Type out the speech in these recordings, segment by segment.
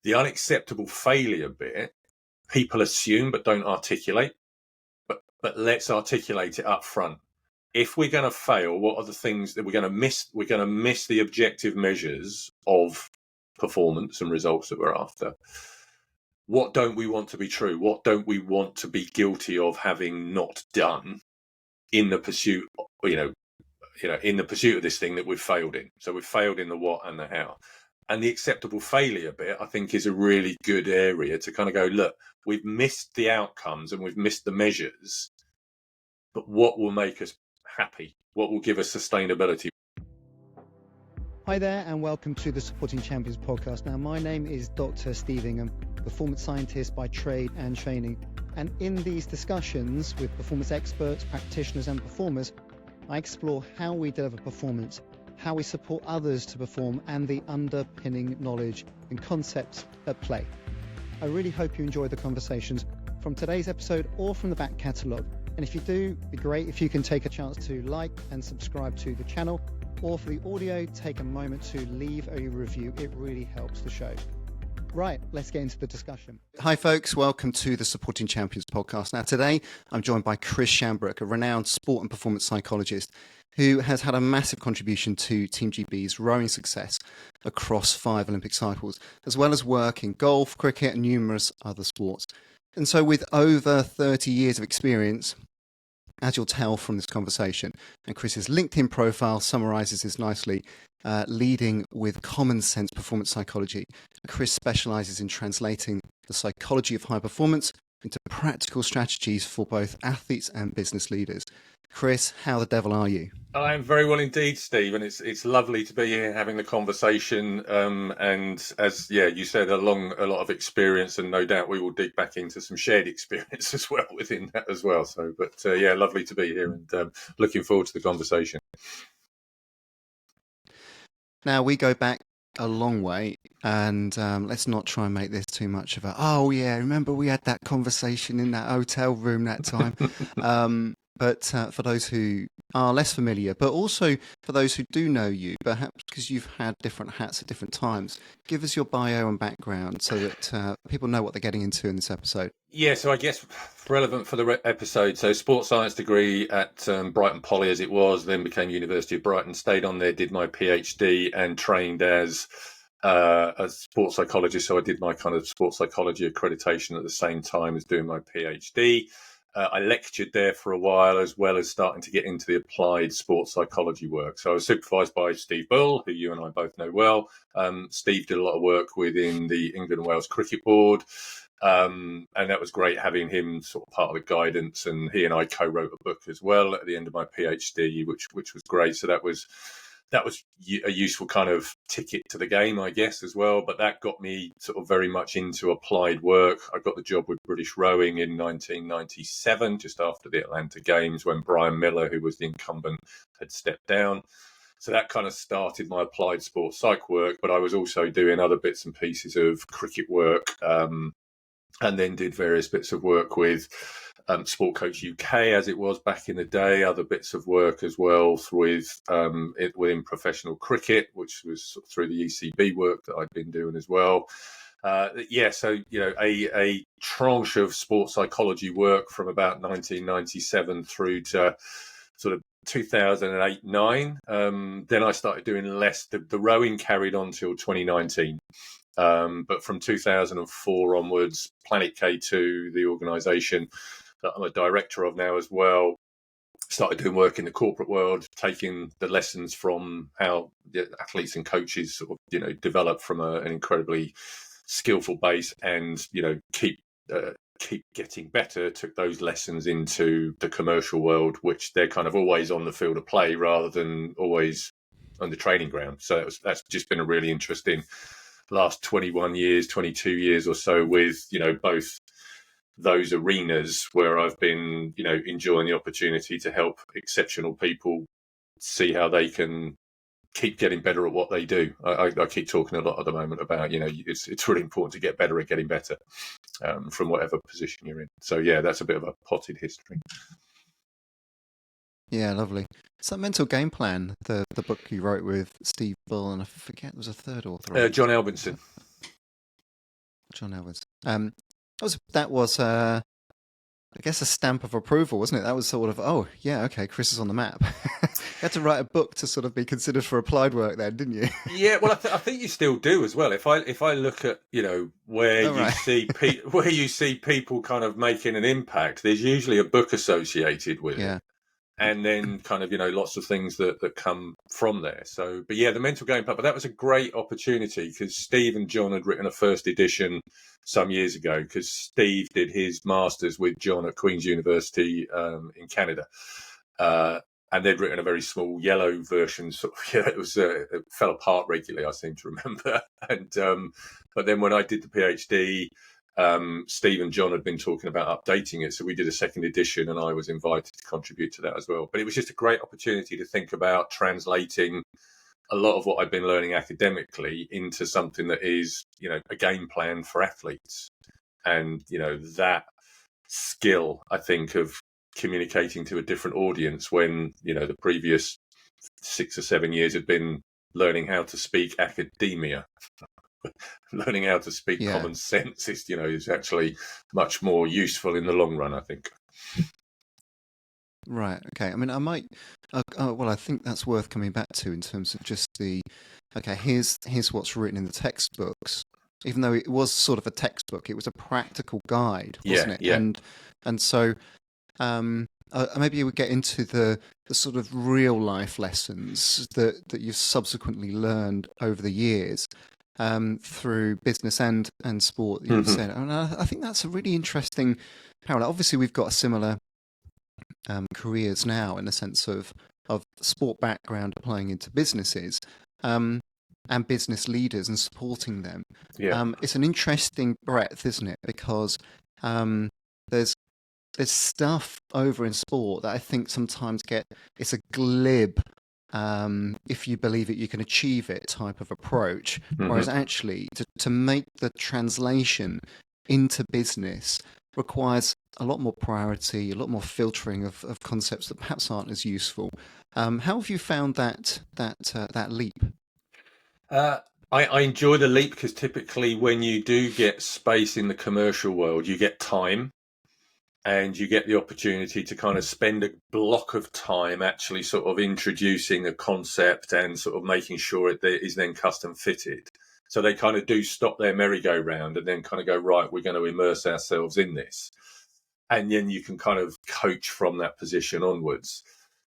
The unacceptable failure bit, people assume but don't articulate. But let's articulate it up front. If we're going to fail, what are the things that we're going to miss? We're going to miss the objective measures of performance and results that we're after. What don't we want to be true? What don't we want to be guilty of having not done in the pursuit, in the pursuit of this thing that we've failed in? So we've failed in the what and the how. And the acceptable failure bit, I think, is a really good area to kind of go, look, we've missed the outcomes and we've missed the measures, but what will make us happy? What will give us sustainability? Hi there, and welcome to the Supporting Champions podcast. Now, my name is Dr. Steve Ingham, performance scientist by trade and training. And in these discussions with performance experts, practitioners and performers, I explore how we deliver performance, how we support others to perform, and the underpinning knowledge and concepts at play. I really hope you enjoy the conversations from today's episode or from the back catalogue. And if you do, it'd be great if you can take a chance to like and subscribe to the channel, or for the audio, take a moment to leave a review. It really helps the show. Right, let's get into the discussion. Hi folks, welcome to the Supporting Champions podcast. Now today, I'm joined by Chris Shambrook, a renowned sport and performance psychologist who has had a massive contribution to Team GB's rowing success across 5 Olympic cycles, as well as work in golf, cricket and numerous other sports. And so with over 30 years of experience, as you'll tell from this conversation, and Chris's LinkedIn profile summarizes this nicely, leading with common sense performance psychology. Chris specializes in translating the psychology of high performance into practical strategies for both athletes and business leaders. Chris, how the devil are you? I'm very well indeed, Steve, and it's lovely to be here having the conversation. And as you said, a lot of experience, and no doubt we will dig back into some shared experience as well within that as well. So, but lovely to be here, and looking forward to the conversation. Now we go back a long way, and let's not try and make this too much of remember we had that conversation in that hotel room that time. But for those who are less familiar, but also for those who do know you, perhaps because you've had different hats at different times, give us your bio and background so that people know what they're getting into in this episode. Yeah, so I guess relevant for the episode. So sports science degree at Brighton Poly as it was, then became University of Brighton, stayed on there, did my PhD and trained as a sports psychologist. So I did my kind of sports psychology accreditation at the same time as doing my PhD. I lectured there for a while, as well as starting to get into the applied sports psychology work. So I was supervised by Steve Bull, who you and I both know well. Steve did a lot of work within the England and Wales Cricket Board. And that was great having him sort of part of the guidance. And he and I co-wrote a book as well at the end of my PhD, which was great. So that was a useful kind of ticket to the game, I guess, as well. But that got me sort of very much into applied work. I got the job with British Rowing in 1997, just after the Atlanta Games, when Brian Miller, who was the incumbent, had stepped down. So that kind of started my applied sports psych work. But I was also doing other bits and pieces of cricket work, and then did various bits of work with Sport Coach UK, as it was back in the day, other bits of work as well within professional cricket, which was sort of through the ECB work that I'd been doing as well. So, a tranche of sports psychology work from about 1997 through to sort of 2008-9. Then I started doing less. The rowing carried on till 2019. But from 2004 onwards, Planet K2, the organisation that I'm a director of now as well, started doing work in the corporate world, taking the lessons from how the athletes and coaches sort of, develop from an incredibly skillful base and, keep getting better, took those lessons into the commercial world, which they're kind of always on the field of play rather than always on the training ground. So that's just been a really interesting last 21 years, 22 years or so with, both those arenas where I've been, enjoying the opportunity to help exceptional people see how they can keep getting better at what they do. I keep talking a lot at the moment about, it's really important to get better at getting better from whatever position you're in. So, that's a bit of a potted history. Yeah, lovely. It's that mental game plan, the book you wrote with Steve Bull, and I forget there was a third author. John Albinson. John Edwards. That was I guess a stamp of approval, wasn't it? That was sort of, oh yeah, okay, Chris is on the map. You had to write a book to sort of be considered for applied work then, didn't you? Yeah, well, I think you still do as well. If I look at where Oh, you right. see where you see people kind of making an impact, there's usually a book associated with it, Yeah. and then kind of lots of things that come from there. So, but yeah, the mental game plan. But that was a great opportunity because Steve and John had written a first edition some years ago. Because Steve did his masters with John at Queen's University in Canada. And they'd written a very small yellow version. Sort of, it fell apart regularly, I seem to remember. And but then when I did the PhD, Steve and John had been talking about updating it, so we did a second edition, and I was invited to contribute to that as well. But it was just a great opportunity to think about translating a lot of what I'd been learning academically into something that is, a game plan for athletes, and that skill, I think, of communicating to a different audience when the previous 6 or 7 years had been learning how to speak academia. Learning how to speak common sense is actually much more useful in the long run, I think. Right. Okay. I mean, I might. Well, I think that's worth coming back to in terms of just okay, here's what's written in the textbooks. Even though it was sort of a textbook, it was a practical guide, wasn't it? Yeah. And so maybe we get into the sort of real life lessons that you've subsequently learned over the years through business and sport. You said, and I think that's a really interesting parallel. Obviously, we've got a similar careers now in the sense of sport background applying into businesses and business leaders and supporting them. It's an interesting breadth, isn't it? Because there's stuff over in sport that I think sometimes it's a glib if you believe it you can achieve it type of approach, whereas actually to make the translation into business requires a lot more priority, a lot more filtering of concepts that perhaps aren't as useful. How have you found that leap? I enjoy the leap because typically when you do get space in the commercial world, you get time and you get the opportunity to kind of spend a block of time actually sort of introducing a concept and sort of making sure it is then custom fitted. So they kind of do stop their merry-go-round and then kind of go, right, we're going to immerse ourselves in this. And then you can kind of coach from that position onwards.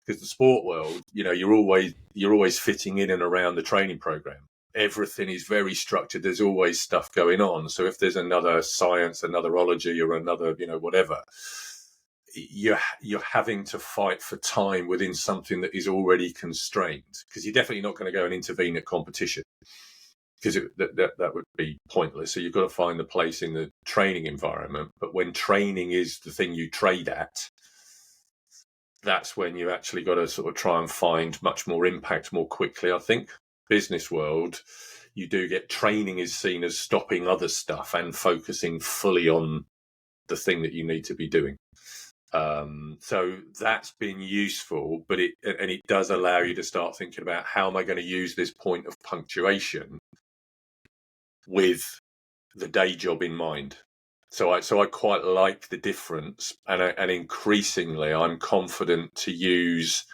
Because the sport world, you're always fitting in and around the training program. Everything is very structured. There's always stuff going on. So if there's another science, another ology, or another, whatever, you're having to fight for time within something that is already constrained. Because you're definitely not going to go and intervene at competition, because that would be pointless. So you've got to find the place in the training environment. But when training is the thing you trade at, that's when you actually got to sort of try and find much more impact more quickly, I think. Business world, you do get training is seen as stopping other stuff and focusing fully on the thing that you need to be doing. So that's been useful, but it does allow you to start thinking about how am I going to use this point of punctuation with the day job in mind. So I quite like the difference, and increasingly I'm confident to use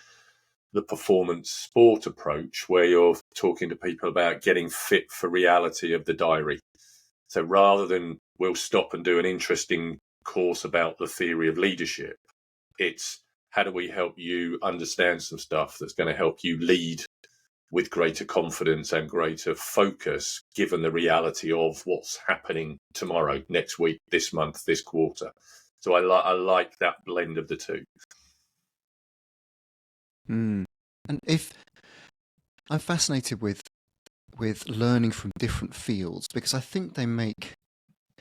the performance sport approach where you're talking to people about getting fit for reality of the diary. So rather than we'll stop and do an interesting course about the theory of leadership, it's how do we help you understand some stuff that's going to help you lead with greater confidence and greater focus, given the reality of what's happening tomorrow, next week, this month, this quarter. So I like that blend of the two. And if I'm fascinated with learning from different fields, because I think they make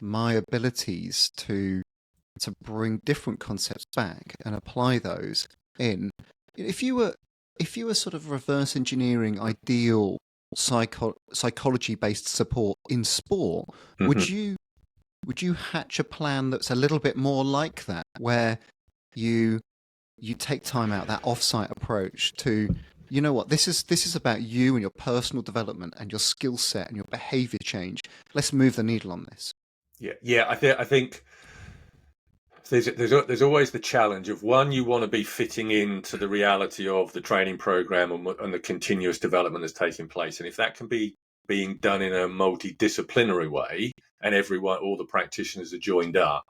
my abilities to bring different concepts back and apply those in. If you were sort of reverse engineering ideal psychology based support in sport, would you hatch a plan that's a little bit more like that, where you take time out, that offsite approach to, this is about you and your personal development and your skill set and your behavior change. Let's move the needle on this. Yeah. I think there's always the challenge of, one, you want to be fitting into the reality of the training program and the continuous development that's taking place, and if that can be being done in a multidisciplinary way, and all the practitioners are joined up,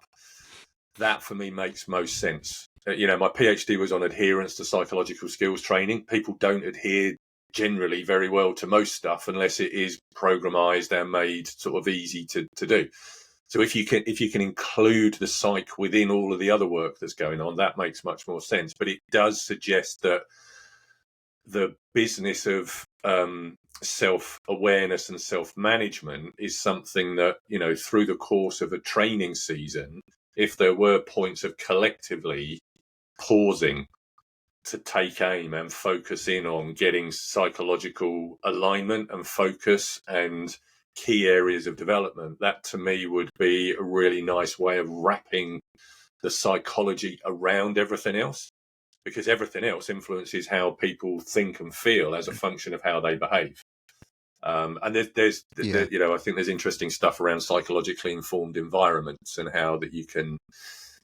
that for me makes most sense. My PhD was on adherence to psychological skills training. People don't adhere generally very well to most stuff unless it is programmized and made sort of easy to do. So if you can include the psych within all of the other work that's going on, that makes much more sense. But it does suggest that the business of self-awareness and self-management is something that, through the course of a training season, if there were points of collectively pausing to take aim and focus in on getting psychological alignment and focus and key areas of development, that to me would be a really nice way of wrapping the psychology around everything else, because everything else influences how people think and feel as a function of how they behave. And there's I think there's interesting stuff around psychologically informed environments and how that you can,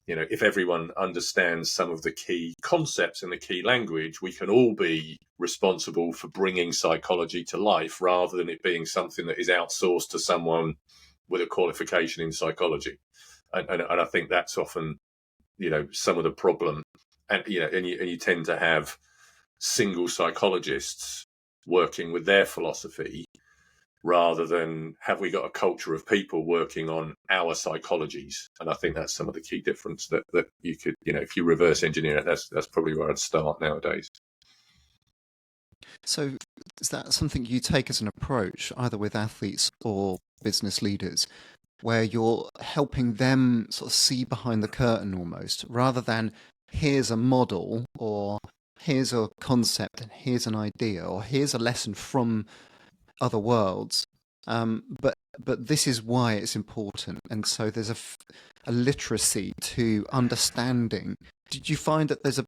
if everyone understands some of the key concepts and the key language, we can all be responsible for bringing psychology to life rather than it being something that is outsourced to someone with a qualification in psychology. And I think that's often, some of the problem. And, you tend to have single psychologists working with their philosophy rather than have we got a culture of people working on our psychologies. And I think that's some of the key difference that you could, if you reverse engineer it, that's probably where I'd start nowadays. So is that something you take as an approach, either with athletes or business leaders, where you're helping them sort of see behind the curtain almost, rather than here's a model or here's a concept and here's an idea or here's a lesson from other worlds, but this is why it's important, and so there's a literacy to understanding. Did you find that is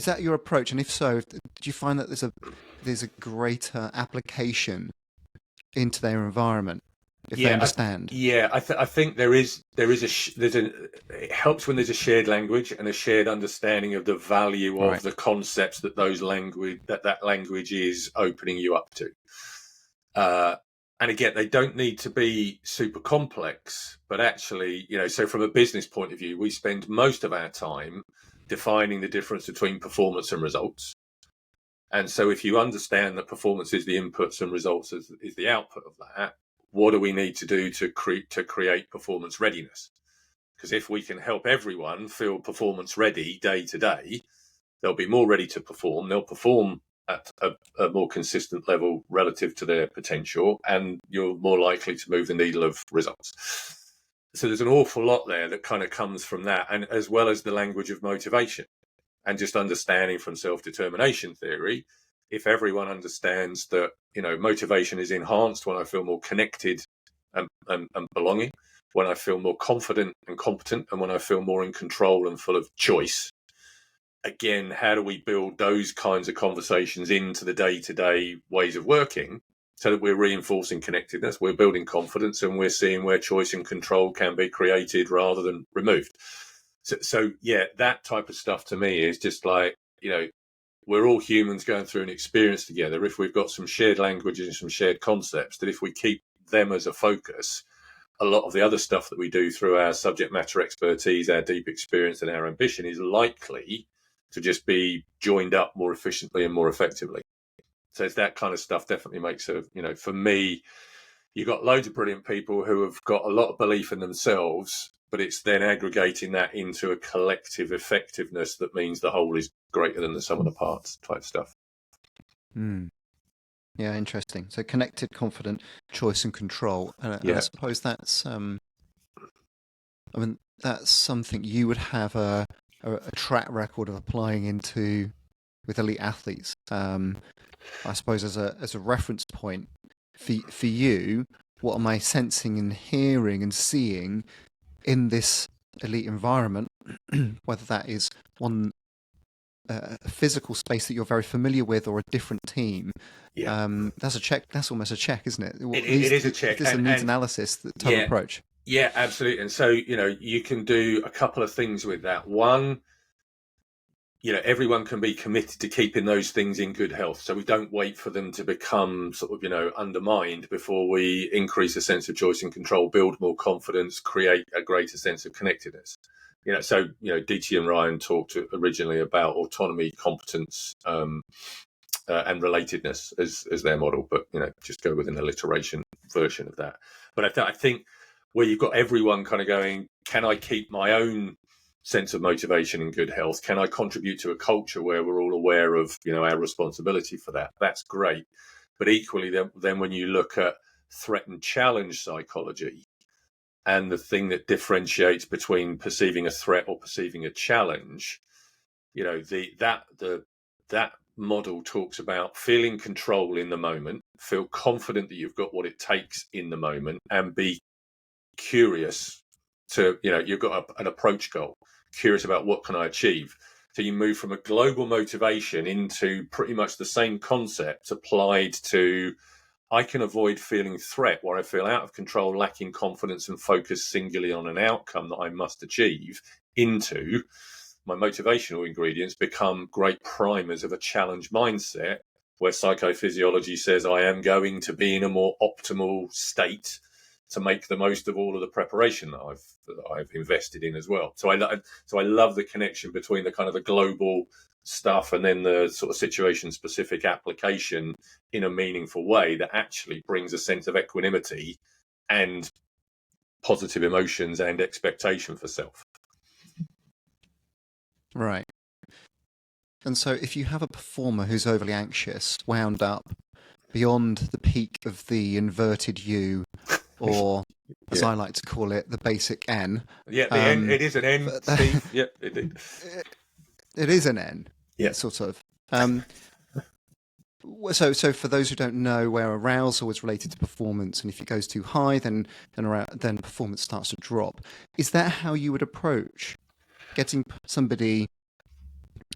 that your approach, and if so, did you find that there's a greater application into their environment if they understand? I think it helps when there's a shared language and a shared understanding of the value of the concepts that that language is opening you up to. And again, they don't need to be super complex, but actually, so from a business point of view, we spend most of our time defining the difference between performance and results. And so if you understand that performance is the inputs and results is the output of that, what do we need to do to create performance readiness? Because if we can help everyone feel performance ready day to day, they'll be more ready to perform. They'll perform at a more consistent level relative to their potential, and you're more likely to move the needle of results. So there's an awful lot there that kind of comes from that, and as well as the language of motivation and just understanding from self-determination theory. If everyone understands that, motivation is enhanced when I feel more connected and belonging, when I feel more confident and competent, and when I feel more in control and full of choice. Again, how do we build those kinds of conversations into the day-to-day ways of working so that we're reinforcing connectedness, we're building confidence, and we're seeing where choice and control can be created rather than removed? So that type of stuff to me is just like, we're all humans going through an experience together. If we've got some shared languages and some shared concepts, that if we keep them as a focus, a lot of the other stuff that we do through our subject matter expertise, our deep experience and our ambition is likely to just be joined up more efficiently and more effectively. So it's that kind of stuff definitely makes for me, you've got loads of brilliant people who have got a lot of belief in themselves, but it's then aggregating that into a collective effectiveness that means the whole is greater than the sum of the parts type stuff. Yeah, interesting. So connected, confident, choice and control. And I suppose that's, that's something you would have a track record of applying into with elite athletes. I suppose as a reference point for you, what am I sensing and hearing and seeing in this elite environment, whether that is one a physical space that you're very familiar with or a different team? That's a check. That's almost a check, isn't it? It is a check. This is a needs analysis type approach. Yeah, absolutely. And so, you can do a couple of things with that. One, everyone can be committed to keeping those things in good health. So we don't wait for them to become sort of, undermined before we increase a sense of choice and control, build more confidence, create a greater sense of connectedness. DT and Ryan talked originally about autonomy, competence, and relatedness as their model, but, just go with an alliteration version of that. But I think where you've got everyone kind of going, can I keep my own sense of motivation in good health? Can I contribute to a culture where we're all aware of, our responsibility for that? That's great. But equally, then when you look at threat and challenge psychology, and the thing that differentiates between perceiving a threat or perceiving a challenge, that model talks about feeling control in the moment, feel confident that you've got what it takes in the moment, and be curious to, you've got an approach goal, curious about what can I achieve. So you move from a global motivation into pretty much the same concept applied to, I can avoid feeling threat where I feel out of control, lacking confidence and focus singularly on an outcome that I must achieve, into my motivational ingredients become great primers of a challenge mindset where psychophysiology says I am going to be in a more optimal state to make the most of all of the preparation that I've invested in as well. So I love the connection between the kind of the global stuff and then the sort of situation specific application in a meaningful way that actually brings a sense of equanimity and positive emotions and expectation for self. Right. And so if you have a performer who's overly anxious, wound up beyond the peak of the inverted U, or as I like to call it, the basic N. Yeah, the N. It is an N, Steve. Yeah, it is an N. Yeah, sort of. So for those who don't know, where arousal is related to performance, and if it goes too high, then performance starts to drop. Is that how you would approach getting somebody,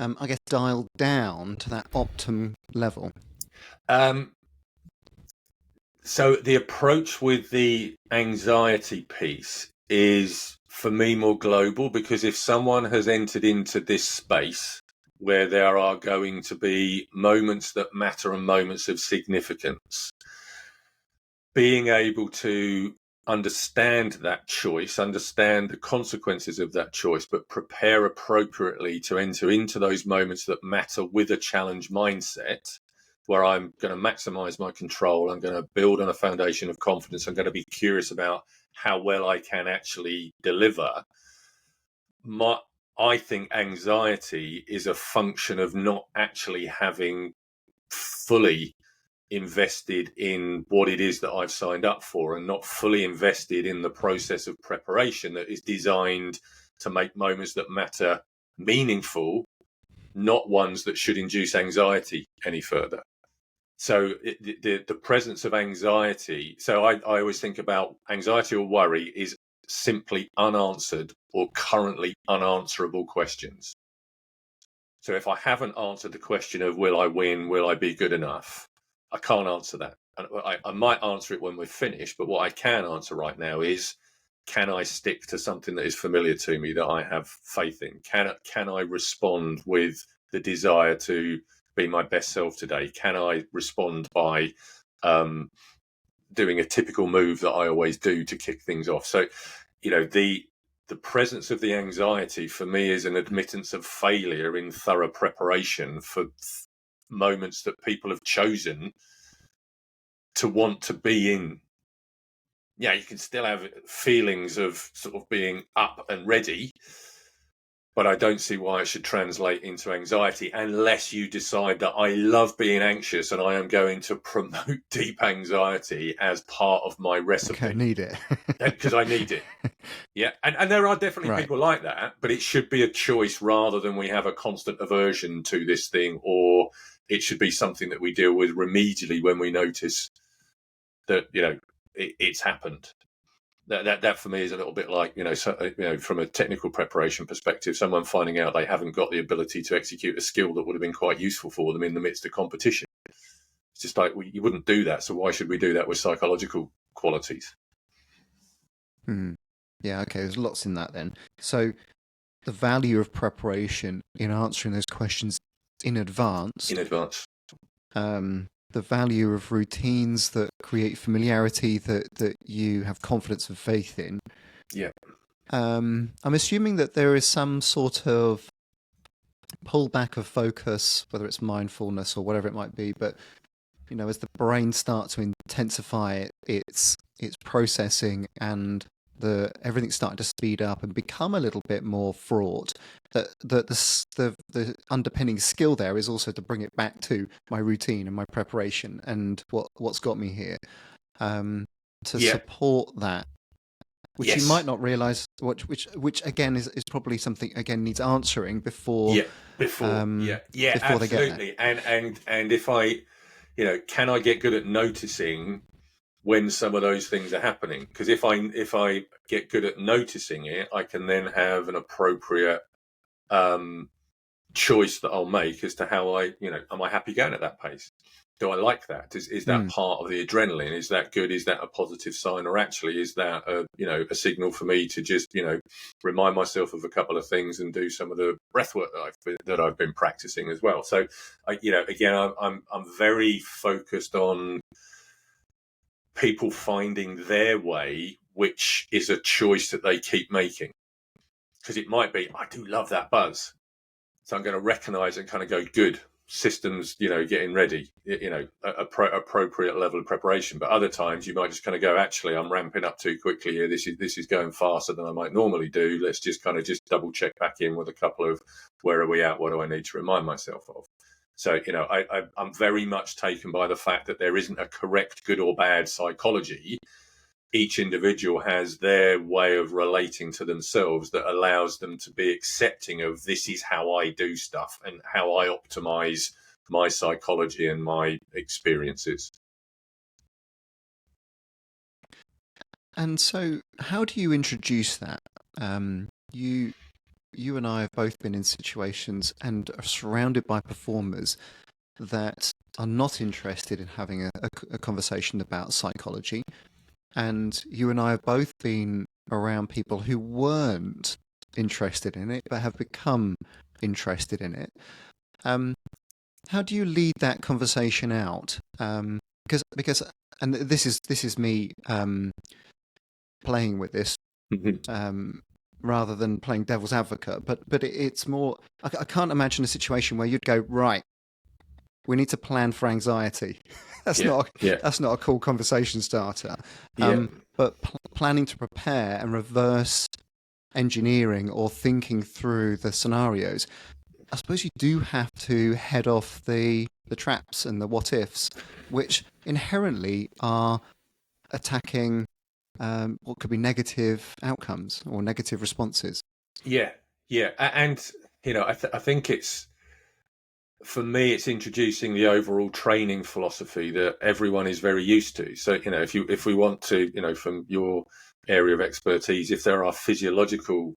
I guess, dialed down to that optimum level? So the approach with the anxiety piece is, for me, more global, because if someone has entered into this space where there are going to be moments that matter and moments of significance, being able to understand that choice, understand the consequences of that choice, but prepare appropriately to enter into those moments that matter with a challenge mindset, where I'm going to maximize my control, I'm going to build on a foundation of confidence, I'm going to be curious about how well I can actually deliver. I think anxiety is a function of not actually having fully invested in what it is that I've signed up for, and not fully invested in the process of preparation that is designed to make moments that matter meaningful, not ones that should induce anxiety any further. So the presence of anxiety. So I always think about anxiety or worry is simply unanswered or currently unanswerable questions. So if I haven't answered the question of will I win, will I be good enough, I can't answer that. And I might answer it when we're finished, but what I can answer right now is, can I stick to something that is familiar to me that I have faith in? Can I respond with the desire to be my best self today? Can I respond by doing a typical move that I always do to kick things off? So, the presence of the anxiety for me is an admittance of failure in thorough preparation for moments that people have chosen to want to be in. Yeah, you can still have feelings of sort of being up and ready, but I don't see why it should translate into anxiety unless you decide that I love being anxious and I am going to promote deep anxiety as part of my recipe. Okay, I need it. Because I need it. Yeah, and there are definitely people like that, but it should be a choice rather than we have a constant aversion to this thing, or it should be something that we deal with remedially when we notice that, it's happened. That for me is a little bit like, from a technical preparation perspective, someone finding out they haven't got the ability to execute a skill that would have been quite useful for them in the midst of competition. It's just like, you wouldn't do that, so why should we do that with psychological qualities? Yeah, okay, there's lots in that then. So the value of preparation in answering those questions in advance, in advance. the value of routines that create familiarity that you have confidence and faith in. Yeah. I'm assuming that there is some sort of pullback of focus, whether it's mindfulness or whatever it might be, but as the brain starts to intensify its processing and everything's starting to speed up and become a little bit more fraught, that the underpinning skill there is also to bring it back to my routine and my preparation and what's got me here, to Yeah. support that, which you Yes. might not realize, which again is probably something again needs answering before before before absolutely. they get there. And if I, can I get good at noticing when some of those things are happening? Because if I get good at noticing it, I can then have an appropriate choice that I'll make as to how am I happy going at that pace? Do I like that? Is that part of the adrenaline? Is that good? Is that a positive sign? Or actually is that a signal for me to just, remind myself of a couple of things and do some of the breath work that I've been practicing as well. So, again, I'm very focused on people finding their way, which is a choice that they keep making. Because it might be, I do love that buzz. So I'm going to recognize and kind of go, good systems, getting ready, appropriate level of preparation. But other times you might just kind of go, actually, I'm ramping up too quickly here. This is going faster than I might normally do. Let's just kind of double check back in with a couple of, where are we at? What do I need to remind myself of? So, I'm very much taken by the fact that there isn't a correct good or bad psychology. Each individual has their way of relating to themselves that allows them to be accepting of, this is how I do stuff and how I optimize my psychology and my experiences. And so, how do you introduce that? You and I have both been in situations and are surrounded by performers that are not interested in having a conversation about psychology. And you and I have both been around people who weren't interested in it, but have become interested in it. How do you lead that conversation out? Because, and this is me playing with this, rather than playing devil's advocate. But it's more. I can't imagine a situation where you'd go, right, we need to plan for anxiety. That's not a cool conversation starter. But planning to prepare and reverse engineering or thinking through the scenarios, I suppose you do have to head off the traps and the what ifs, which inherently are attacking what could be negative outcomes or negative responses. Yeah. And, I think it's, for me, it's introducing the overall training philosophy that everyone is very used to. So, if we want to, from your area of expertise, if there are physiological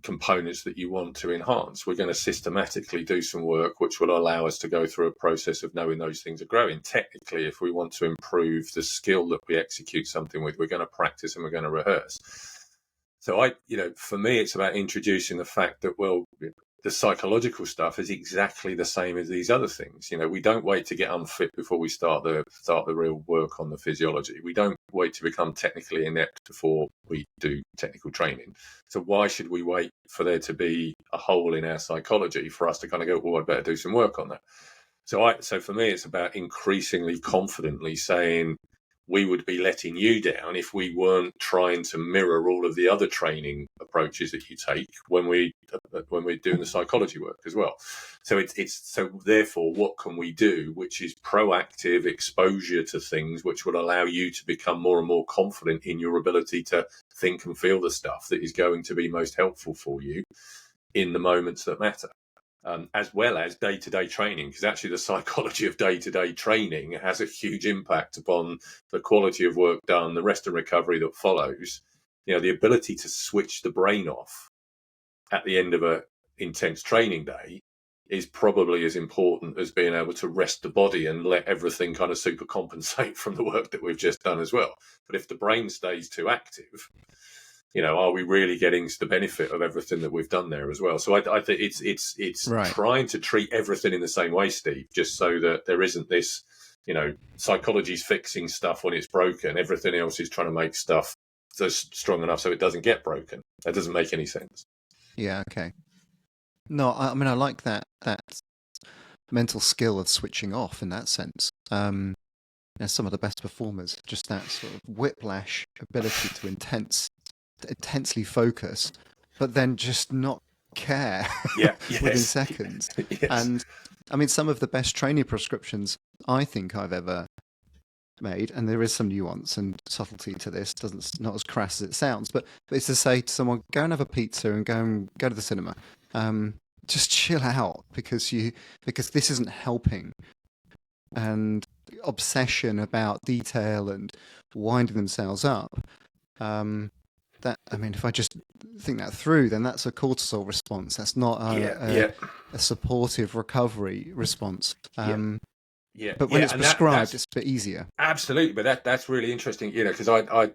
components that you want to enhance, we're going to systematically do some work which will allow us to go through a process of knowing those things are growing. Technically, if we want to improve the skill that we execute something with, we're going to practice and we're going to rehearse. So for me, it's about introducing the fact that, well, the psychological stuff is exactly the same as these other things. We don't wait to get unfit before we start the real work on the physiology. We don't wait to become technically inept before we do technical training. So why should we wait for there to be a hole in our psychology for us to kind of go, well, I'd better do some work on that. So for me, it's about increasingly confidently saying, we would be letting you down if we weren't trying to mirror all of the other training approaches that you take when we're doing the psychology work as well. So so therefore, what can we do, which is proactive exposure to things which will allow you to become more and more confident in your ability to think and feel the stuff that is going to be most helpful for you in the moments that matter. As well as day-to-day training, because actually the psychology of day-to-day training has a huge impact upon the quality of work done, the rest and recovery that follows. The ability to switch the brain off at the end of a intense training day is probably as important as being able to rest the body and let everything kind of super compensate from the work that we've just done as well. But if the brain stays too active, are we really getting the benefit of everything that we've done there as well? So I think it's Right. trying to treat everything in the same way, Steve, just so that there isn't this, psychology's fixing stuff when it's broken. Everything else is trying to make stuff so strong enough so it doesn't get broken. That doesn't make any sense. Yeah. Okay. No, I mean, I like that mental skill of switching off in that sense. Some of the best performers, just that sort of whiplash ability to intensely focus, but then just not care within seconds. Yes. And I mean, some of the best training prescriptions I think I've ever made, and there is some nuance and subtlety to this, not as crass as it sounds, but it's to say to someone, go and have a pizza and go to the cinema. Just chill out because this isn't helping. And obsession about detail and winding themselves up. If I just think that through, then that's a cortisol response. That's not a supportive recovery response. But when it's prescribed, it's a bit easier. Absolutely, but that's really interesting. Because I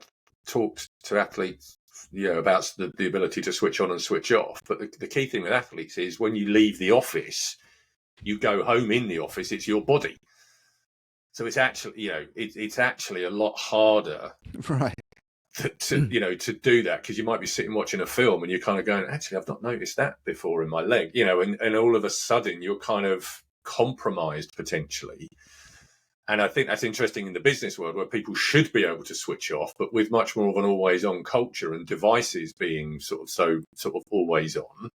talked to athletes, about the ability to switch on and switch off. But the key thing with athletes is when you leave the office, you go home in the office. It's your body. So it's actually, it's actually a lot harder, right, to do that, because you might be sitting watching a film and you're kind of going, actually, I've not noticed that before in my leg, and all of a sudden you're kind of compromised potentially. And I think that's interesting in the business world where people should be able to switch off, but with much more of an always on culture and devices being sort of always on,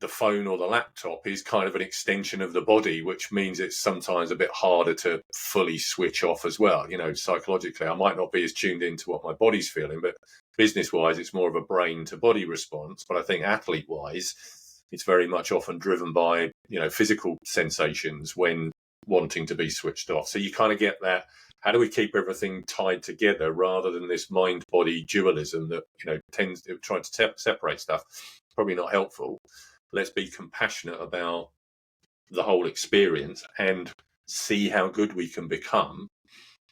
the phone or the laptop is kind of an extension of the body, which means it's sometimes a bit harder to fully switch off as well. Psychologically, I might not be as tuned into what my body's feeling, but business-wise, it's more of a brain-to-body response. But I think athlete-wise, it's very much often driven by, physical sensations when wanting to be switched off. So you kind of get that, how do we keep everything tied together rather than this mind-body dualism that, tends to try to separate stuff? Probably not helpful. Let's be compassionate about the whole experience and see how good we can become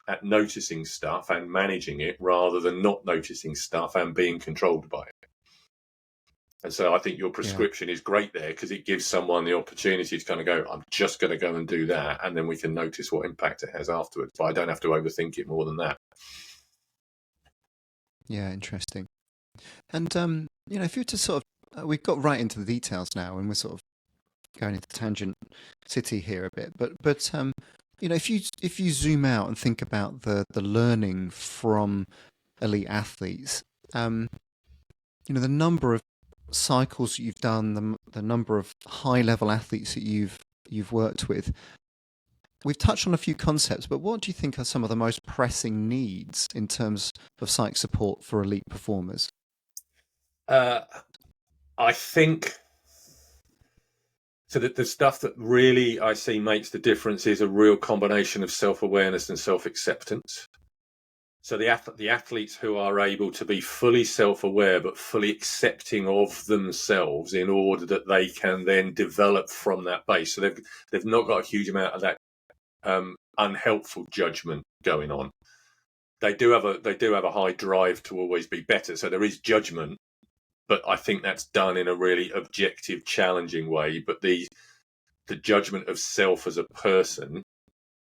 at noticing stuff and managing it rather than not noticing stuff and being controlled by it. And so I think your prescription is great there because it gives someone the opportunity to kind of go, I'm just going to go and do that. And then we can notice what impact it has afterwards. But I don't have to overthink it more than that. Yeah, interesting. And, if you were to sort of, we've got right into the details now, and we're sort of going into tangent city here a bit. But if you zoom out and think about the learning from elite athletes, the number of cycles that you've done, the number of high level athletes that you've worked with. We've touched on a few concepts, but what do you think are some of the most pressing needs in terms of psych support for elite performers? I think so that the stuff that really I see makes the difference is a real combination of self-awareness and self-acceptance. So the athletes who are able to be fully self-aware but fully accepting of themselves in order that they can then develop from that base. So they've not got a huge amount of that unhelpful judgment going on. They do have a high drive to always be better. So there is judgment. But I think that's done in a really objective, challenging way. But the judgment of self as a person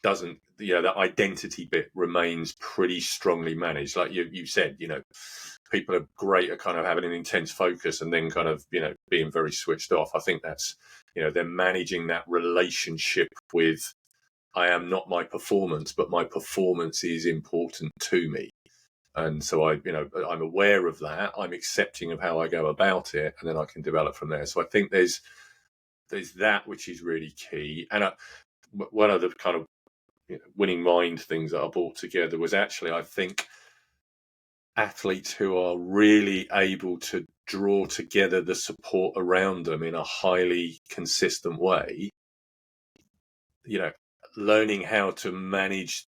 doesn't, that identity bit remains pretty strongly managed. Like you said, people are great at kind of having an intense focus and then kind of, being very switched off. I think that's, they're managing that relationship with, I am not my performance, but my performance is important to me. And so I'm aware of that. I'm accepting of how I go about it, and then I can develop from there. So I think there's that which is really key. And one of the kind of winning mind things that I brought together was actually, I think, athletes who are really able to draw together the support around them in a highly consistent way. Learning how to manage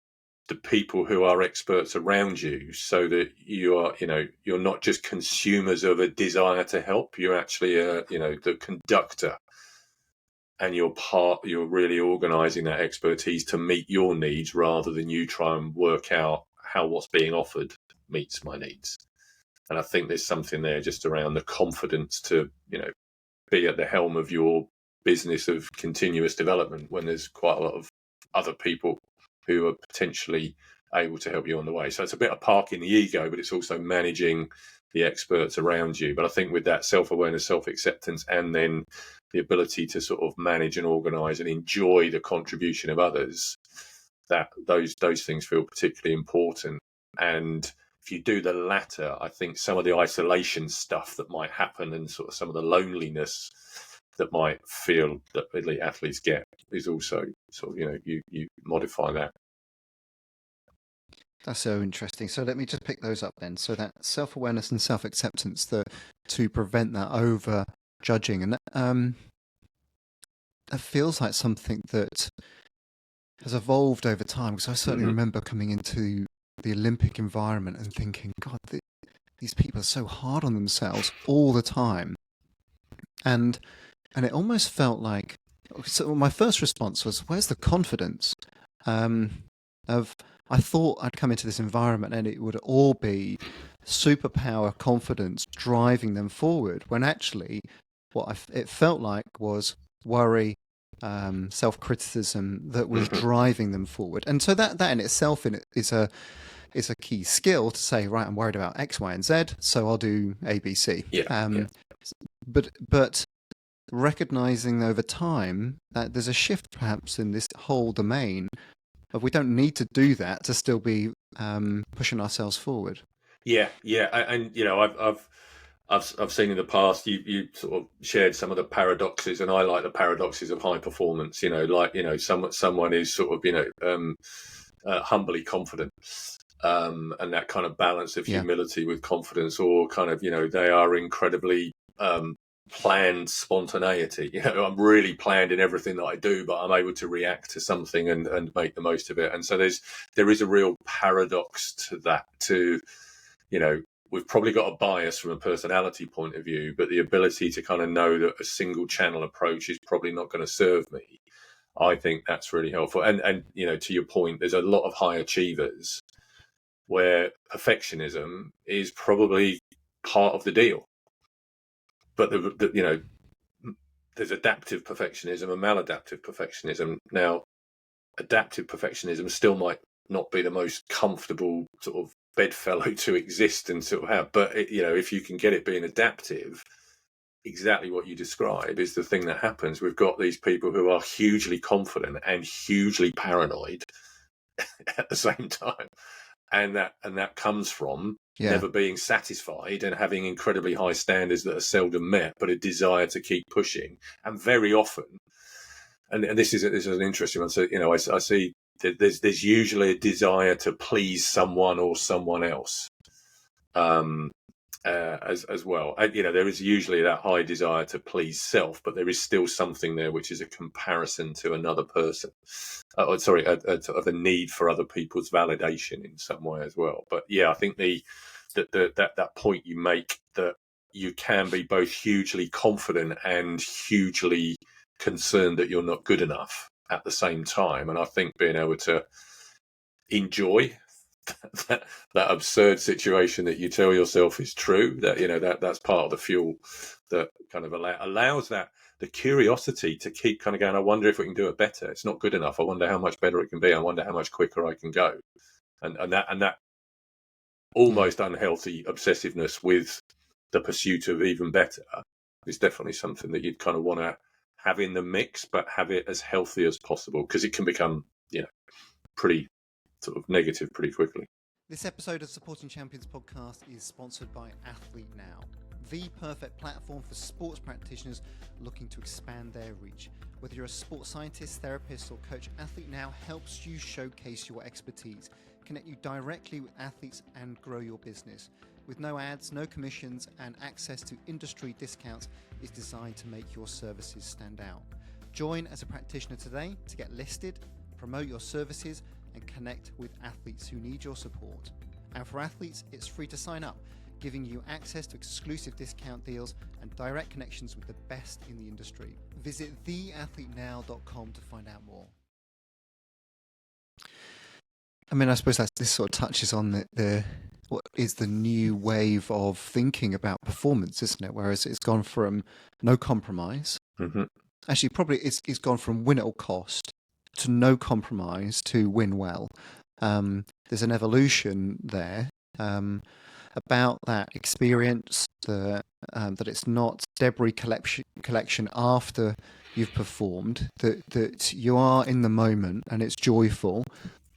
the people who are experts around you so that you are, you're not just consumers of a desire to help. You're actually, the conductor, and you're really organizing that expertise to meet your needs rather than you try and work out how what's being offered meets my needs. And I think there's something there just around the confidence to, be at the helm of your business of continuous development when there's quite a lot of other people who are potentially able to help you on the way. So it's a bit of parking the ego, but it's also managing the experts around you. But I think with that self-awareness, self-acceptance, and then the ability to sort of manage and organize and enjoy the contribution of others, that those things feel particularly important. And if you do the latter, I think some of the isolation stuff that might happen and sort of some of the loneliness that might feel that elite athletes get is also sort of, you modify that. That's so interesting. So let me just pick those up then. So that self-awareness and self-acceptance to prevent that over-judging. And that feels like something that has evolved over time, because I certainly remember coming into the Olympic environment and thinking, God, these people are so hard on themselves all the time. And it almost felt like, so my first response was, where's the confidence? I thought I'd come into this environment and it would all be superpower confidence driving them forward, when actually it felt like was worry, self-criticism that was driving them forward. And so that in itself is a key skill to say, right, I'm worried about X, Y, and Z, so I'll do A, B, C. But recognizing over time that there's a shift perhaps in this whole domain of we don't need to do that to still be pushing ourselves forward. Yeah. And I've seen in the past you sort of shared some of the paradoxes, and I like the paradoxes of high performance. Someone is sort of humbly confident, and that kind of balance of humility with confidence, or kind of they are incredibly planned spontaneity. I'm really planned in everything that I do, but I'm able to react to something and make the most of it. And so there is a real paradox to that. We've probably got a bias from a personality point of view, but the ability to kind of know that a single channel approach is probably not going to serve me. I think that's really helpful. And to your point, there's a lot of high achievers where perfectionism is probably part of the deal. But there's adaptive perfectionism and maladaptive perfectionism. Now, adaptive perfectionism still might not be the most comfortable sort of bedfellow to exist and sort of have, but if you can get it being adaptive, exactly what you describe is the thing that happens. We've got these people who are hugely confident and hugely paranoid at the same time, and that comes from never being satisfied and having incredibly high standards that are seldom met, but a desire to keep pushing. And very often, and this is an interesting one. So I see that there's usually a desire to please someone or someone else, as well. And, there is usually that high desire to please self, but there is still something there which is a comparison to another person. Of a need for other people's validation in some way as well. But yeah, I think that point you make, that you can be both hugely confident and hugely concerned that you're not good enough at the same time. And I think being able to enjoy that absurd situation that you tell yourself is true, that's part of the fuel that kind of allows the curiosity to keep kind of going, I wonder if we can do it better. It's not good enough. I wonder how much better it can be. I wonder how much quicker I can go. And that almost unhealthy obsessiveness with the pursuit of even better is definitely something that you'd kind of want to have in the mix, but have it as healthy as possible, because it can become, pretty sort of negative pretty quickly. This episode of Supporting Champions podcast is sponsored by Athlete Now, the perfect platform for sports practitioners looking to expand their reach. Whether you're a sports scientist, therapist, or coach, Athlete Now helps you showcase your expertise, connect you directly with athletes, and grow your business. With no ads, no commissions, and access to industry discounts, it's designed to make your services stand out. Join as a practitioner today to get listed, promote your services, and connect with athletes who need your support. And for athletes, it's free to sign up, giving you access to exclusive discount deals and direct connections with the best in the industry. Visit theathletenow.com to find out more. I mean, I suppose this sort of touches on the what is the new wave of thinking about performance, isn't it? Whereas it's gone from no compromise. Mm-hmm. Actually, probably it's gone from win at all cost to no compromise to win well. There's an evolution there about that experience, that it's not debris collection after you've performed, that you are in the moment and it's joyful.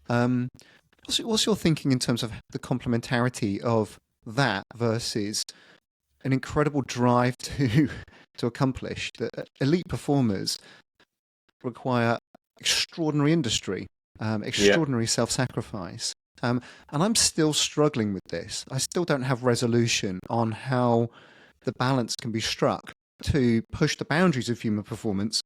What's your thinking in terms of the complementarity of that versus an incredible drive to accomplish? That elite performers require extraordinary industry, extraordinary self-sacrifice. And I'm still struggling with this. I still don't have resolution on how the balance can be struck to push the boundaries of human performance,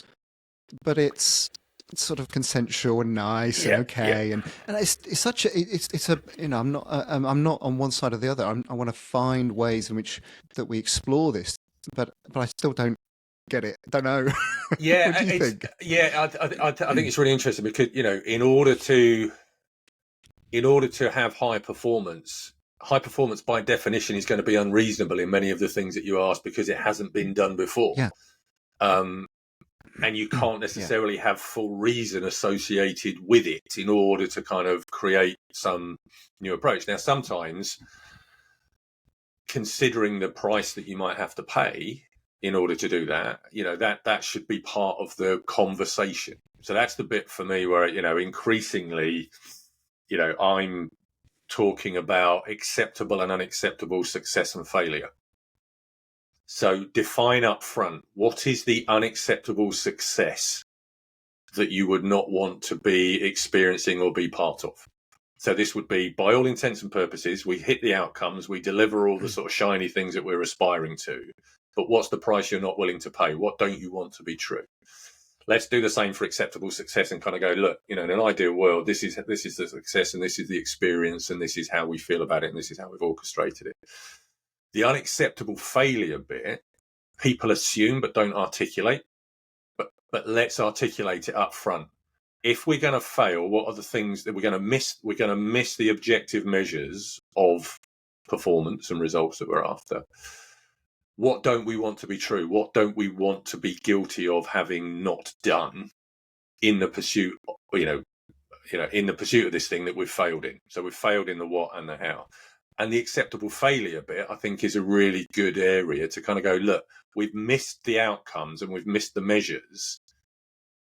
but it's sort of consensual and nice and okay, and it's such a it's a I'm not on one side or the other. I want to find ways in which that we explore this, but I still don't get it. Don't know. Yeah, what do you think? Yeah, I think it's really interesting because in order to have high performance by definition is going to be unreasonable in many of the things that you ask because it hasn't been done before. Yeah. And you can't necessarily have full reason associated with it in order to kind of create some new approach. Now, sometimes considering the price that you might have to pay in order to do that, that should be part of the conversation. So that's the bit for me where, increasingly, I'm talking about acceptable and unacceptable success and failure. So define up front, what is the unacceptable success that you would not want to be experiencing or be part of? So this would be, by all intents and purposes, we hit the outcomes, we deliver all the sort of shiny things that we're aspiring to, but what's the price you're not willing to pay? What don't you want to be true? Let's do the same for acceptable success and kind of go, look, in an ideal world, this is the success and this is the experience and this is how we feel about it and this is how we've orchestrated it. The unacceptable failure bit, people assume but don't articulate. But let's articulate it up front. If we're going to fail, what are the things that we're going to miss? We're going to miss the objective measures of performance and results that we're after. What don't we want to be true? What don't we want to be guilty of having not done in the pursuit, in the pursuit of this thing that we've failed in? So we've failed in the what and the how. And the acceptable failure bit, I think, is a really good area to kind of go, look, we've missed the outcomes and we've missed the measures,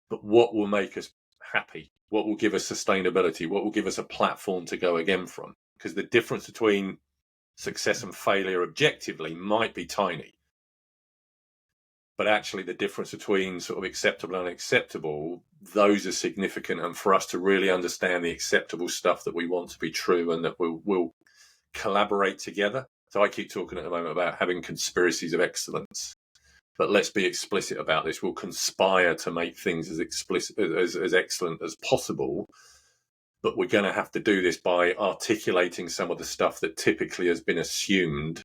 but what will make us happy? What will give us sustainability? What will give us a platform to go again from? Because the difference between success and failure objectively might be tiny, but actually the difference between sort of acceptable and unacceptable, those are significant. And for us to really understand the acceptable stuff that we want to be true and that we'll collaborate together. So I keep talking at the moment about having conspiracies of excellence, but let's be explicit about this. We'll conspire to make things as explicit, as excellent as possible, but we're going to have to do this by articulating some of the stuff that typically has been assumed.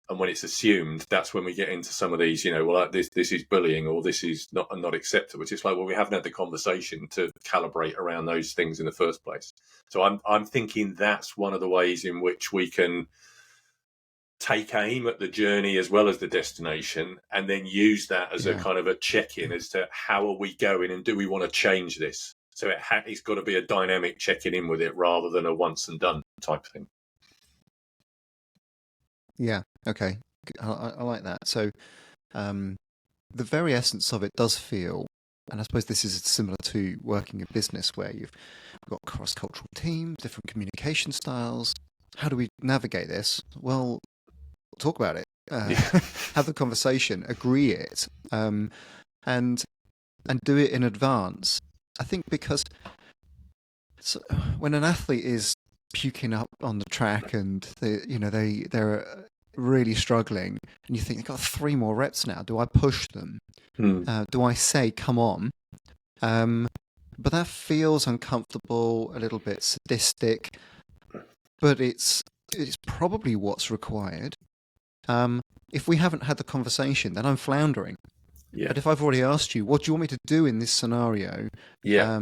And when it's assumed, that's when we get into some of these, this is bullying or this is not acceptable. It's like, well, we haven't had the conversation to calibrate around those things in the first place. So I'm thinking that's one of the ways in which we can take aim at the journey as well as the destination, and then use that as a kind of a check-in as to how are we going and do we want to change this? So it's got to be a dynamic checking in with it rather than a once and done type thing. Yeah. Okay. I like that. So, the very essence of it does feel, and I suppose this is similar to working in business where you've got cross-cultural teams, different communication styles. How do we navigate this? Well, talk about it. Have the conversation, agree it, and do it in advance. I think because when an athlete is puking up on the track and they're really struggling, and you think they've got 3 more reps now. Do I push them? Do I say, come on? But that feels uncomfortable, a little bit sadistic, but it's probably what's required. If we haven't had the conversation, then I'm floundering. Yeah. But if I've already asked you, what do you want me to do in this scenario? Yeah.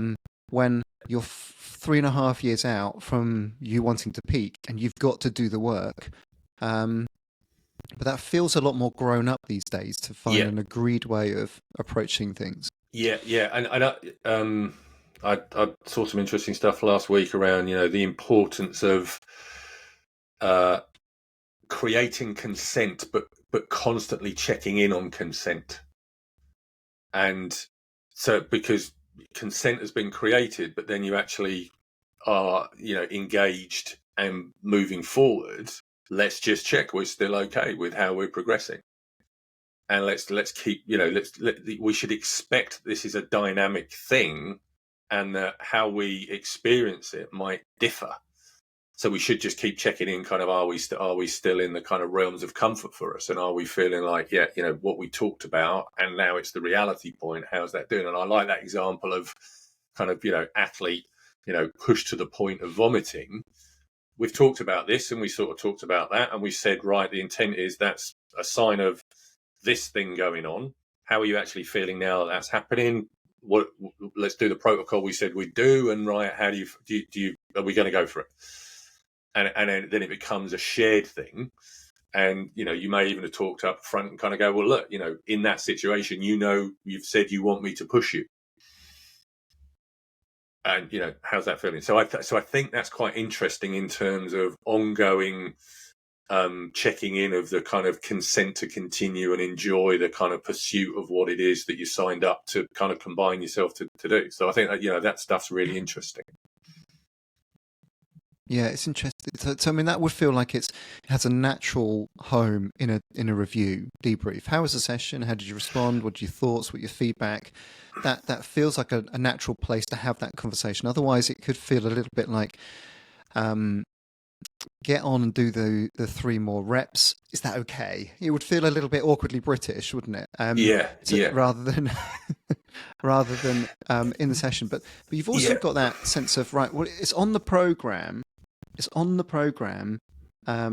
When you're 3.5 years out from you wanting to peak, and you've got to do the work. But that feels a lot more grown up these days to find Yeah, an agreed way of approaching things. yeah, I saw some interesting stuff last week around the importance of uh, creating consent, but constantly checking in on consent, and so because consent has been created, but then you actually are engaged and moving forward. Let's just check we're still okay with how we're progressing, and let's keep we should expect this is a dynamic thing, and that how we experience it might differ. So we should just keep checking in, kind of, are we still in the kind of realms of comfort for us, and are we feeling like, what we talked about, and now it's the reality point, how's that doing? And I like that example of kind of athlete pushed to the point of vomiting. We've talked about this, and we sort of talked about that, and we said, right, the intent is that's a sign of this thing going on. How are you actually feeling now that that's happening? Let's do the protocol we said we'd do, and right, how do you are we going to go for it? And then it becomes a shared thing. And you may even have talked up front and kind of go, well, look, in that situation, you've said you want me to push you, and how's that feeling? So I think that's quite interesting in terms of ongoing checking in of the kind of consent to continue and enjoy the kind of pursuit of what it is that you signed up to kind of combine yourself to do. So I think that that stuff's really interesting. Yeah, it's interesting. So I mean, that would feel like it has a natural home in a review debrief. How was the session? How did you respond? What are your thoughts? What your feedback? That feels like a natural place to have that conversation. Otherwise, it could feel a little bit like, get on and do the 3 more reps. Is that okay? It would feel a little bit awkwardly British, wouldn't it? Rather than in the session. But you've also got that sense of, right, well, it's on the program. It's on the program.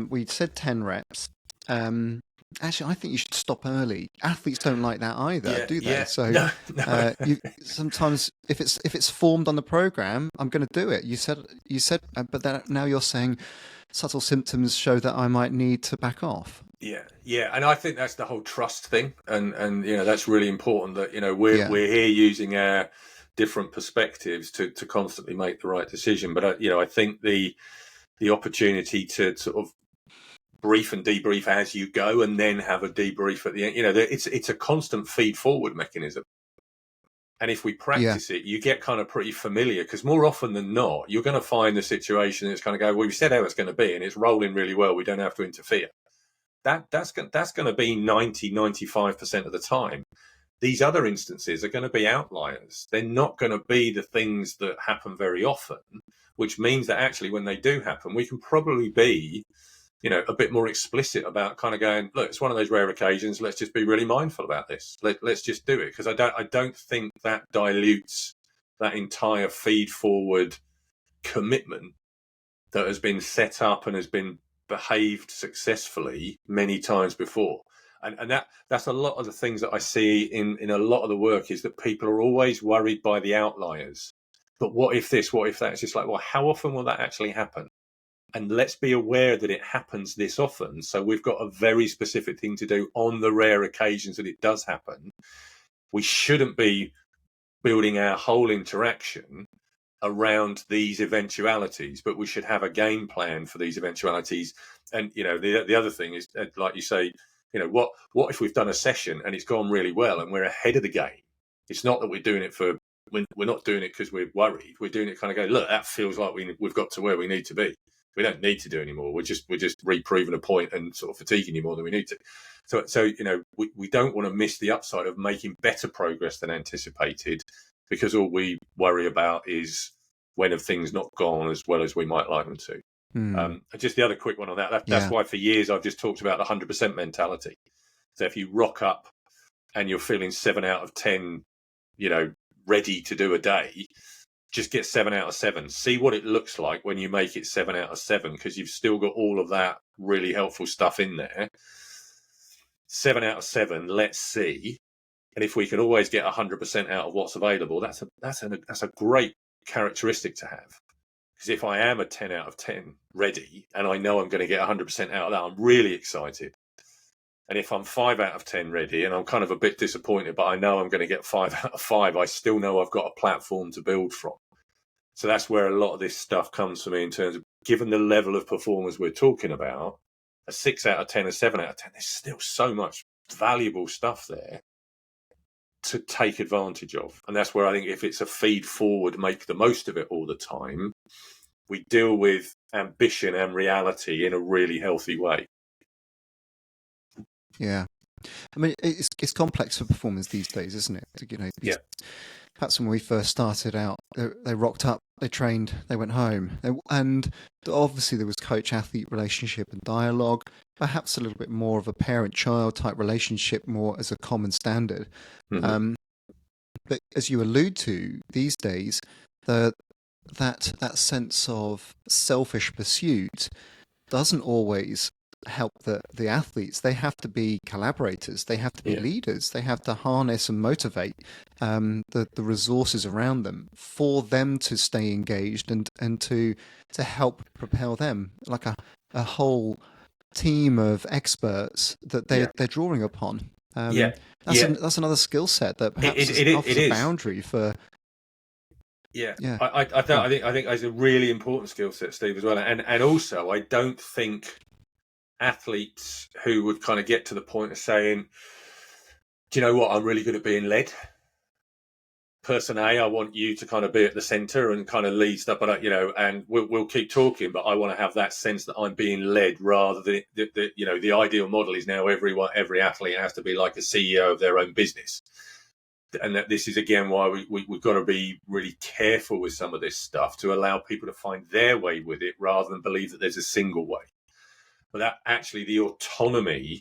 We said 10 reps. Actually, I think you should stop early. Athletes don't like that either, do they? Yeah. So No. sometimes if it's formed on the program, I'm going to do it. You said, but then now you're saying subtle symptoms show that I might need to back off. Yeah, and I think that's the whole trust thing, and that's really important. That we're here using our different perspectives to constantly make the right decision. But I think the opportunity to sort of brief and debrief as you go, and then have a debrief at the end. It's a constant feed forward mechanism. And if we practice it, you get kind of pretty familiar, because more often than not, you're going to find the situation that's going to go, well, we've said how it's going to be, and it's rolling really well. We don't have to interfere. That's going to be 95% of the time. These other instances are going to be outliers. They're not going to be the things that happen very often, which means that actually when they do happen, we can probably be a bit more explicit about kind of going, look, it's one of those rare occasions. Let's just be really mindful about this. Let's just do it, because I don't think that dilutes that entire feed forward commitment that has been set up and has been behaved successfully many times before. And that's a lot of the things that I see in a lot of the work, is that people are always worried by the outliers. But what if this? What if that? It's just like, well, how often will that actually happen? And let's be aware that it happens this often. So we've got a very specific thing to do on the rare occasions that it does happen. We shouldn't be building our whole interaction around these eventualities, but we should have a game plan for these eventualities. And the other thing is, like you say, what if we've done a session and it's gone really well and we're ahead of the game? It's not that we're doing it we're not doing it because we're worried. We're doing it kind of go, look, that feels like we've got to where we need to be. We don't need to do anymore. We're just reproving a point and sort of fatiguing you more than we need to. So we don't want to miss the upside of making better progress than anticipated, because all we worry about is when have things not gone as well as we might like them to. Just the other quick one on that's why for years I've just talked about the 100% mentality. So if you rock up and you're feeling 7 out of 10, ready to do a day, just get 7 out of 7. See what it looks like when you make it 7 out of 7, because you've still got all of that really helpful stuff in there. 7 out of 7, let's see. And if we can always get 100% out of what's available, that's a great characteristic to have. Because if I am a 10 out of 10 ready and I know I'm going to get 100% out of that, I'm really excited. And if I'm 5 out of 10 ready and I'm kind of a bit disappointed, but I know I'm going to get 5 out of 5, I still know I've got a platform to build from. So that's where a lot of this stuff comes for me in terms of, given the level of performers we're talking about, a 6 out of 10, a 7 out of 10, there's still so much valuable stuff there to take advantage of. And that's where I think if it's a feed forward, make the most of it all the time, we deal with ambition and reality in a really healthy way. Yeah. I mean, it's complex for performers these days, isn't it? You know, perhaps when we first started out, they rocked up, they trained, they went home. And obviously there was coach-athlete relationship and dialogue, perhaps a little bit more of a parent-child type relationship, more as a common standard. Mm-hmm. But as you allude to, these days, that sense of selfish pursuit doesn't always help the athletes. They have to be collaborators, they have to be leaders, they have to harness and motivate the resources around them for them to stay engaged and to help propel them, like a whole team of experts that they're drawing upon. That's another skill set that perhaps offers a boundary for. I think it's a really important skill set, Steve, as well. And also, I don't think athletes who would kind of get to the point of saying, do you know what, I'm really good at being led. Person A, I want you to kind of be at the center and kind of lead stuff, but and we'll keep talking, but I want to have that sense that I'm being led, rather than the ideal model is now every athlete has to be like a CEO of their own business. And that this is again why we've got to be really careful with some of this stuff to allow people to find their way with it, rather than believe that there's a single way. But that actually, the autonomy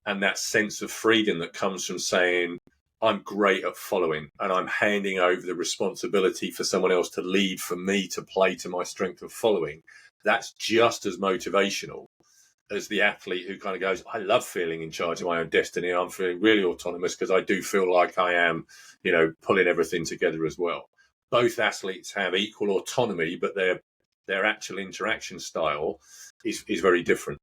and that sense of freedom that comes from saying, I'm great at following and I'm handing over the responsibility for someone else to lead, for me to play to my strength of following, that's just as motivational as the athlete who kind of goes, I love feeling in charge of my own destiny. I'm feeling really autonomous because I do feel like I am, pulling everything together as well. Both athletes have equal autonomy, but their actual interaction style is very different.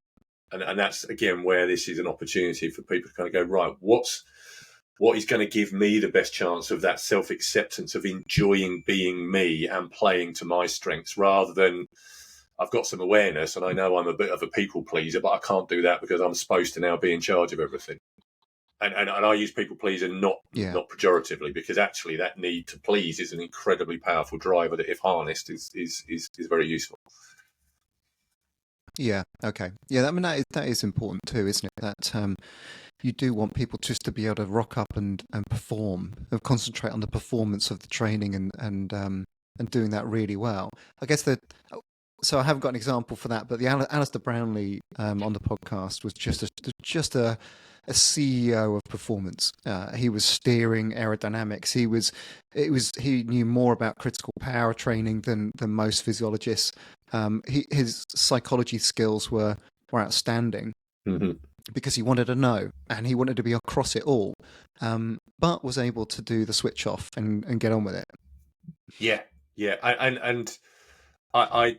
And that's, again, where this is an opportunity for people to kind of go, right, what is going to give me the best chance of that self-acceptance of enjoying being me and playing to my strengths, rather than I've got some awareness and I know I'm a bit of a people pleaser, but I can't do that because I'm supposed to now be in charge of everything. And I use people pleaser not pejoratively, because actually that need to please is an incredibly powerful driver that, if harnessed, is very useful. Yeah. Okay. Yeah. I mean, that is important too, isn't it? That you do want people just to be able to rock up and perform, and concentrate on the performance of the training and doing that really well. I guess so I haven't got an example for that, but the Alistair Brownlee on the podcast was just a CEO of performance. He was steering aerodynamics. He knew more about critical power training than most physiologists. His psychology skills were outstanding. Mm-hmm. Because he wanted to know and he wanted to be across it all, but was able to do the switch off and get on with it. Yeah. And I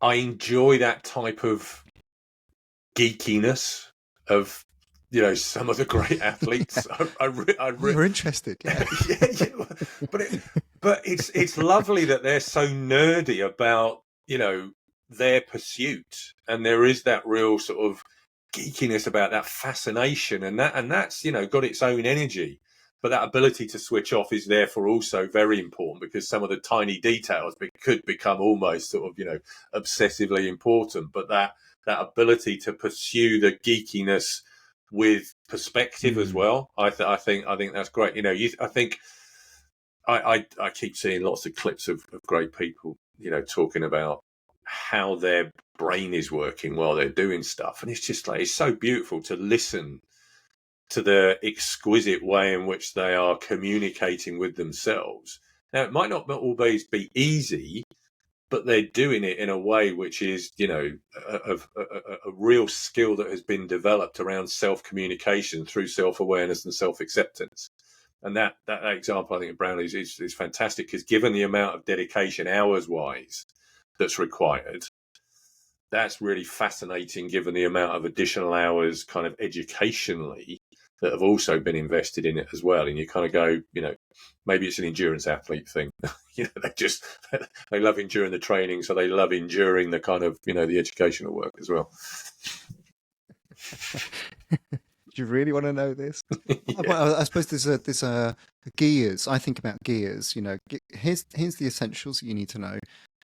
enjoy that type of geekiness of, some of the great athletes. We're interested. Yeah. But it's lovely that they're so nerdy about, their pursuit. And there is that real sort of geekiness about that fascination, and that's got its own energy. But that ability to switch off is therefore also very important, because some of the tiny details could become almost sort of obsessively important. But that ability to pursue the geekiness with perspective as well, I think that's great. I think I keep seeing lots of clips of great people talking about how their brain is working while they're doing stuff, and it's just like, it's so beautiful to listen to the exquisite way in which they are communicating with themselves. Now, it might not always be easy, but they're doing it in a way which is, a real skill that has been developed around self-communication through self-awareness and self-acceptance. And that example, I think, of Brownlee's is fantastic, because given the amount of dedication hours-wise that's required, that's really fascinating, given the amount of additional hours kind of educationally that have also been invested in it as well. And you kind of go, maybe it's an endurance athlete thing. They love enduring the training, so they love enduring the kind of, the educational work as well. Do you really want to know this? Yeah. Well, I suppose there's gears. I think about gears. Here's the essentials that you need to know,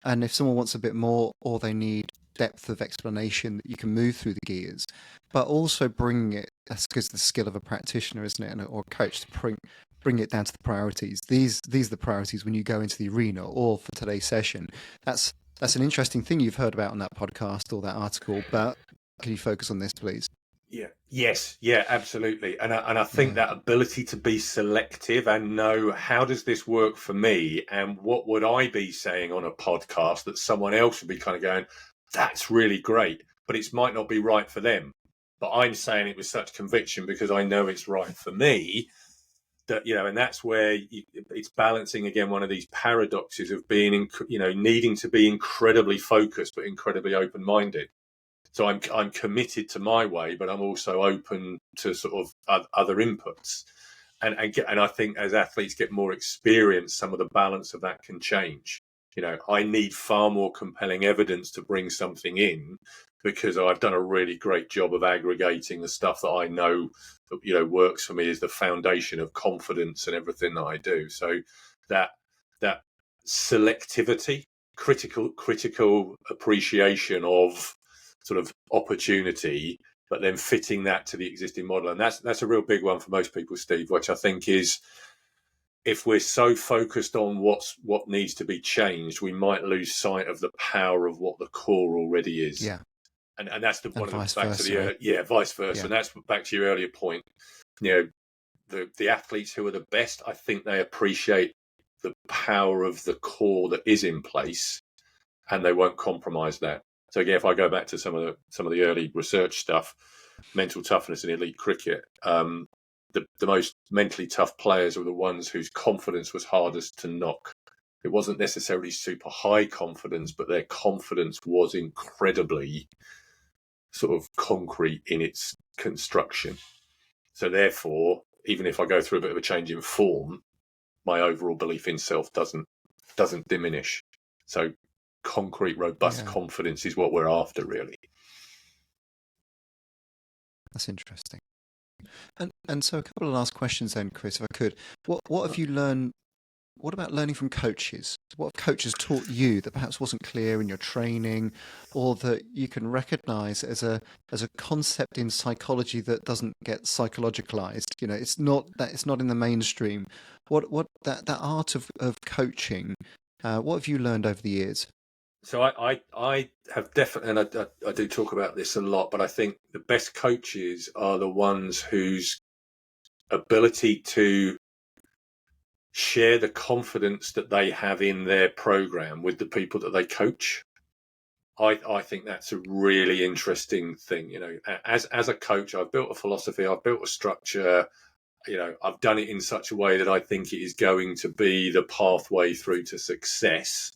and if someone wants a bit more, or they need depth of explanation, that you can move through the gears, but also bring it. That's because the skill of a practitioner, isn't it, or a coach, to bring it down to the priorities. These are the priorities when you go into the arena, or for today's session. That's an interesting thing you've heard about on that podcast or that article. But can you focus on this, please? Yeah. Yes. Yeah. Absolutely. And I think that ability to be selective and know, how does this work for me, and what would I be saying on a podcast that someone else would be kind of going, that's really great, but it might not be right for them. But I'm saying it with such conviction because I know it's right for me. That, and that's where it's balancing again one of these paradoxes of being, needing to be incredibly focused but incredibly open-minded. So I'm committed to my way, but I'm also open to sort of other inputs. And I think as athletes get more experience, some of the balance of that can change. I need far more compelling evidence to bring something in, because I've done a really great job of aggregating the stuff that I know, works for me as the foundation of confidence and everything that I do. So that selectivity, critical appreciation of sort of opportunity, but then fitting that to the existing model. And that's a real big one for most people, Steve, which I think is, if we're so focused on what needs to be changed, we might lose sight of the power of what the core already is. Yeah. And that's the one of the vice back versa. to the vice versa. Yeah. And that's back to your earlier point. The athletes who are the best, I think they appreciate the power of the core that is in place, and they won't compromise that. So again, if I go back to some of the early research stuff, mental toughness in elite cricket, the most mentally tough players were the ones whose confidence was hardest to knock. It wasn't necessarily super high confidence, but their confidence was incredibly sort of concrete in its construction. So therefore, even if I go through a bit of a change in form, my overall belief in self doesn't diminish. So concrete, robust confidence is what we're after, really. That's interesting. And so a couple of last questions then, Chris, if I could. What have you learned? What about learning from coaches? What have coaches taught you that perhaps wasn't clear in your training, or that you can recognise as a concept in psychology that doesn't get psychologicalized? It's not in the mainstream. What that art of coaching? What have you learned over the years? So I have definitely, and I do talk about this a lot, but I think the best coaches are the ones whose ability to share the confidence that they have in their program with the people that they coach. I think that's a really interesting thing. As a coach, I've built a philosophy, I've built a structure, I've done it in such a way that I think it is going to be the pathway through to success.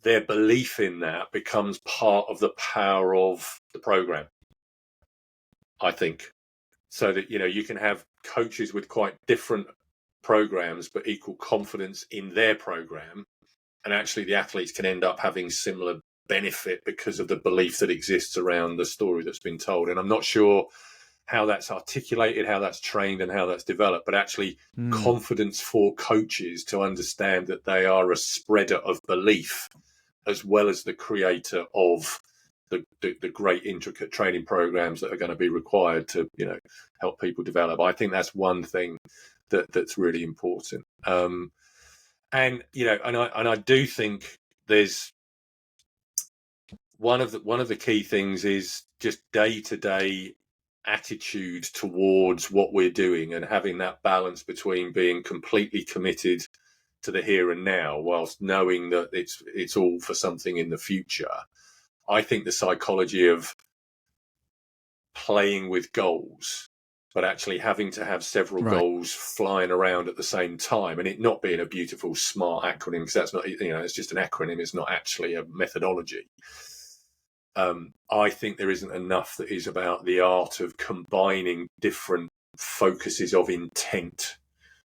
Their belief in that becomes part of the power of the program, I think. So that, you can have coaches with quite different programs, but equal confidence in their program. And actually the athletes can end up having similar benefit because of the belief that exists around the story that's been told. And I'm not sure how that's articulated, how that's trained, and how that's developed, but actually confidence for coaches to understand that they are a spreader of belief, as well as the creator of the great intricate training programs that are going to be required to, help people develop. I think that's one thing that's really important. And I do think there's one of the key things is just day-to-day attitude towards what we're doing, and having that balance between being completely committed to the here and now whilst knowing that it's all for something in the future. I think the psychology of playing with goals but actually having to have several Right. goals flying around at the same time, and it not being a beautiful, smart acronym, because that's not, it's just an acronym. It's not actually a methodology. I think there isn't enough that is about the art of combining different focuses of intent,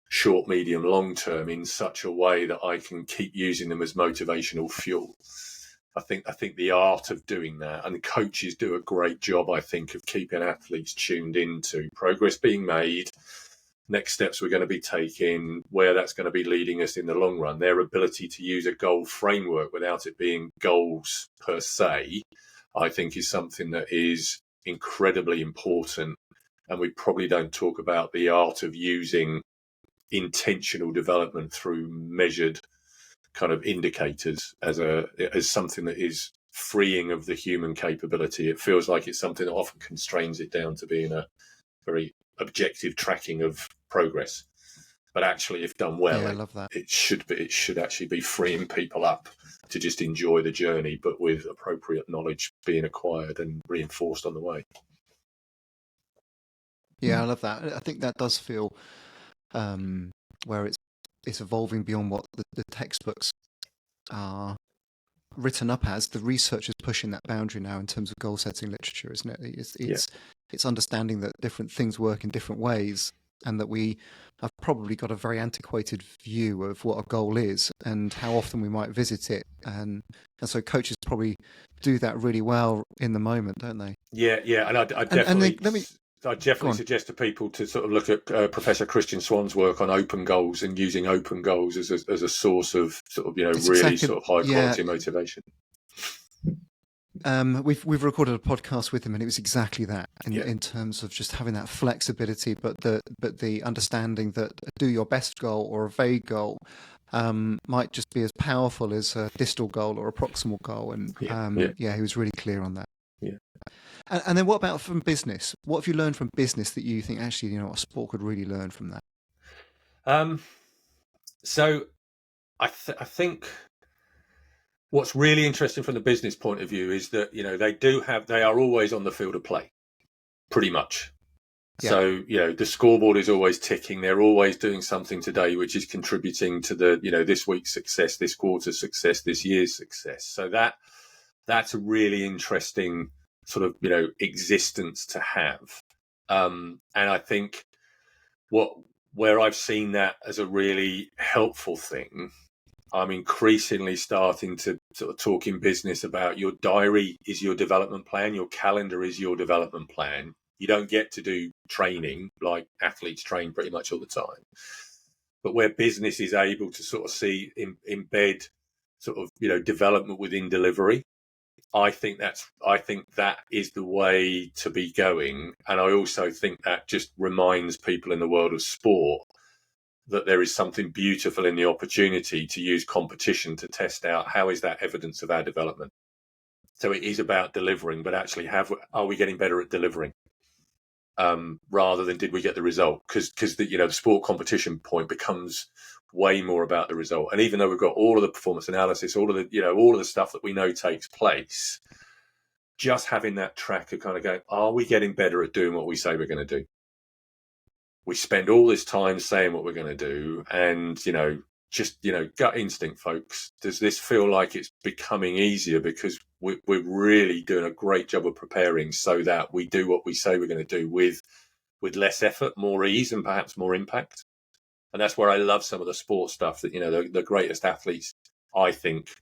short, medium, long term, in such a way that I can keep using them as motivational fuel. I think the art of doing that, and coaches do a great job, I think, of keeping athletes tuned into progress being made, next steps we're going to be taking, where that's going to be leading us in the long run. Their ability to use a goal framework without it being goals per se, I think, is something that is incredibly important. And we probably don't talk about the art of using intentional development through measured kind of indicators as something that is freeing of the human capability. It feels like it's something that often constrains it down to being a very objective tracking of progress. But actually, if done well, I love that. it should actually be freeing people up to just enjoy the journey, but with appropriate knowledge being acquired and reinforced on the way. Yeah, I love that. I think that does feel where it's evolving beyond what the textbooks are written up as. The research is pushing that boundary now in terms of goal setting literature, isn't it? It's understanding that different things work in different ways, and that we have probably got a very antiquated view of what a goal is and how often we might visit it, and so coaches probably do that really well in the moment, don't they? Yeah, and I definitely. I definitely suggest to people to sort of look at Professor Christian Swan's work on open goals and using open goals as a source of sort of sort of high quality motivation. We've recorded a podcast with him, and it was exactly that in terms of just having that flexibility, but the understanding that do your best goal or a vague goal might just be as powerful as a distal goal or a proximal goal, and he was really clear on that. Yeah. And then what about from business? What have you learned from business that you think actually, a sport could really learn from that? So I think what's really interesting from the business point of view is that, they are always on the field of play, pretty much. Yeah. So, the scoreboard is always ticking. They're always doing something today which is contributing to the, this week's success, this quarter's success, this year's success. So that's a really interesting sort of, existence to have. And I think where I've seen that as a really helpful thing, I'm increasingly starting to sort of talk in business about your diary is your development plan. Your calendar is your development plan. You don't get to do training like athletes train pretty much all the time. But where business is able to sort of embed sort of, development within delivery, I think that is the way to be going. And I also think that just reminds people in the world of sport that there is something beautiful in the opportunity to use competition to test out how is that evidence of our development. So it is about delivering, but actually are we getting better at delivering rather than did we get the result? Because the sport competition point becomes way more about the result. And even though we've got all of the performance analysis, all of the stuff that we know takes place, just having that track of kind of going, are we getting better at doing what we say we're going to do? We spend all this time saying what we're going to do, and gut instinct, folks. Does this feel like it's becoming easier because we're really doing a great job of preparing so that we do what we say we're going to do with less effort, more ease, and perhaps more impact? And that's where I love some of the sports stuff that, the greatest athletes, I think,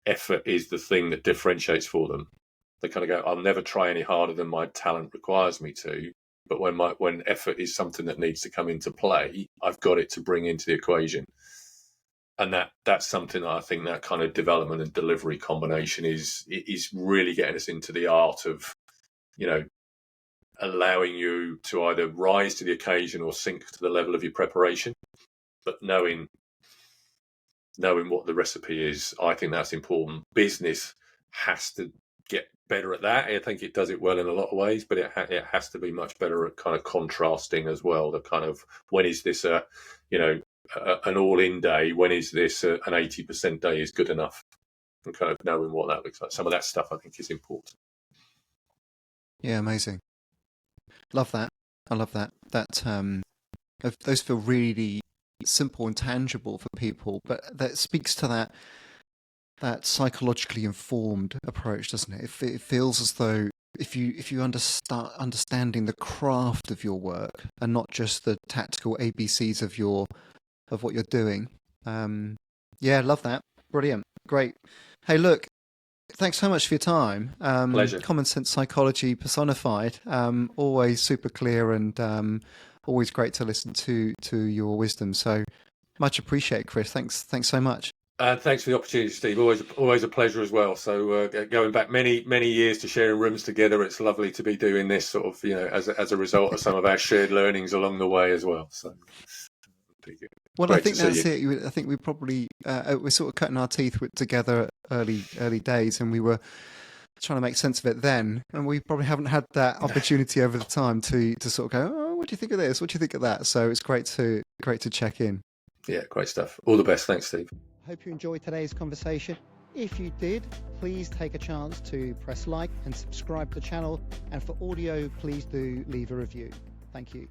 effort is the thing that differentiates for them. They kind of go, I'll never try any harder than my talent requires me to. But when effort is something that needs to come into play, I've got it to bring into the equation. And that's something that I think that kind of development and delivery combination is really getting us into the art of, allowing you to either rise to the occasion or sink to the level of your preparation. But knowing what the recipe is, I think that's important. Business has to get better at that. I think it does it well in a lot of ways, but it has to be much better at kind of contrasting as well. The kind of, when is this an all-in day? When is this an 80% day is good enough? And kind of knowing what that looks like. Some of that stuff I think is important. Yeah, amazing. Love that. I love that. Those feel really simple and tangible for people, but that speaks to that psychologically informed approach, doesn't it? It feels as though if you understanding the craft of your work and not just the tactical ABCs of what you're doing. Yeah, love that. Brilliant. Great. Hey, look, thanks so much for your time. Pleasure. Common sense psychology personified. Always super clear and always great to listen to your wisdom. So much appreciated, Chris. Thanks so much. Thanks for the opportunity, Steve. Always a pleasure as well. So going back many years to sharing rooms together, it's lovely to be doing this sort of, as a result of some of our shared learnings along the way as well. So well, I think that's it. I think we probably we're sort of cutting our teeth together early days, and we were trying to make sense of it then, and we probably haven't had that opportunity over the time to sort of go, oh, what do you think of this? What do you think of that? So it's great to check in. Yeah, great stuff. All the best. Thanks, Steve. Hope you enjoyed today's conversation. If you did, please take a chance to press like and subscribe to the channel. And for audio, please do leave a review. Thank you.